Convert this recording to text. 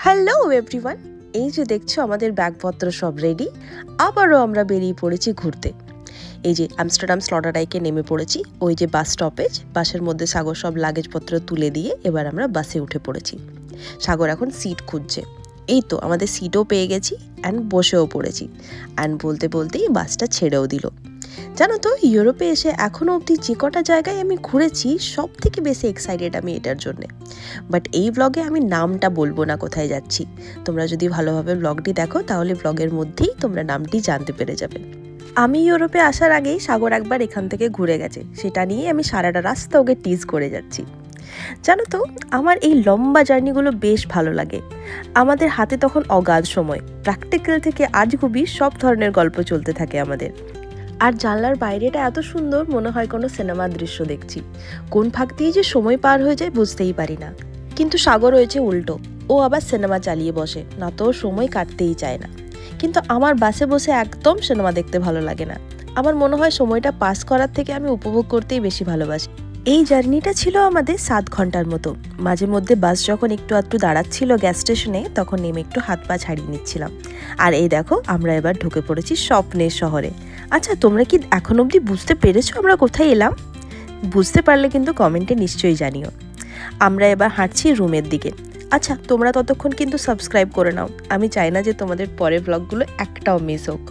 Hello everyone, এই যে দেখছো আমাদের ব্যাগপত্র সব রেডি। আবারও আমরা বেরিয়ে পড়েছি ঘুরতে। এই যে আমস্টারডাম স্লটারডাইকে নেমে পড়েছি। ওই যে বাস স্টপেজ, বাসের মধ্যে সাগর সব লাগেজপত্র তুলে দিয়ে এবার আমরা বাসে উঠে পড়েছি। সাগর এখন সিট খুঁজছে। এই তো আমাদের সিটও পেয়ে গেছি অ্যান্ড বসেও পড়েছি। অ্যান্ড বলতে বলতেই বাসটা ছেড়েও দিল। জানো তো, ইউরোপে এসে এখনও অবধি যে কটা জায়গায় আমি ঘুরেছি সব থেকে বেশি এক্সাইটেড আমি এটার জন্যে। বাট এই ব্লগে আমি নামটা বলবো না কোথায় যাচ্ছি। তোমরা যদি ভালোভাবে ব্লগটি দেখো তাহলে ব্লগের মধ্যেই তোমরা নামটি জানতে পেরে যাবে। আমি ইউরোপে আসার আগেই সাগর একবার এখান থেকে ঘুরে গেছে, সেটা নিয়ে আমি সারাটা রাস্তা ওকে টিজ করে যাচ্ছি। জানো তো, আমার এই লম্বা জার্নিগুলো বেশ ভালো লাগে। আমাদের হাতে তখন অগাধ সময়, প্র্যাকটিক্যাল থেকে আজগুবি সব ধরনের গল্প চলতে থাকে আমাদের। আর জানলার বাইরেটা এত সুন্দর, মনে হয় কোনো সিনেমার দৃশ্য দেখছি। কোন ফাঁক দিয়ে যে সময় পার হয়ে যায় বুঝতেই পারি না। কিন্তু সাগর হয়েছে উল্টো, ও আবার সিনেমা চালিয়ে বসে, না তো সময় কাটতেই চায় না। কিন্তু আমার বাসে বসে একদম সিনেমা দেখতে ভালো লাগে না। আমার মনে হয় সময়টা পাস করার থেকে আমি উপভোগ করতেই বেশি ভালোবাসি। এই জার্নিটা ছিল আমাদের 7 ঘন্টার মতো। মাঝে মধ্যে বাস যখন একটু আধটু দাঁড়াচ্ছিল গ্যাস স্টেশনে, তখন নেমে একটু হাত পা ছাড়িয়ে নিচ্ছিলাম। আর এই দেখো, আমরা এবার ঢুকে পড়েছি স্বপ্নের শহরে। আচ্ছা, তোমরা কি এখন অবধি বুঝতে পেরেছো আমরা কোথায় এলাম? বুঝতে পারলে কিন্তু কমেন্টে নিশ্চয়ই জানিও। আমরা এবার হাঁটছি রুমের দিকে। আচ্ছা, তোমরা ততক্ষণ কিন্তু সাবস্ক্রাইব করে নাও। আমি চাই না যে তোমাদের পরের ব্লগগুলো একটাও মিস হোক।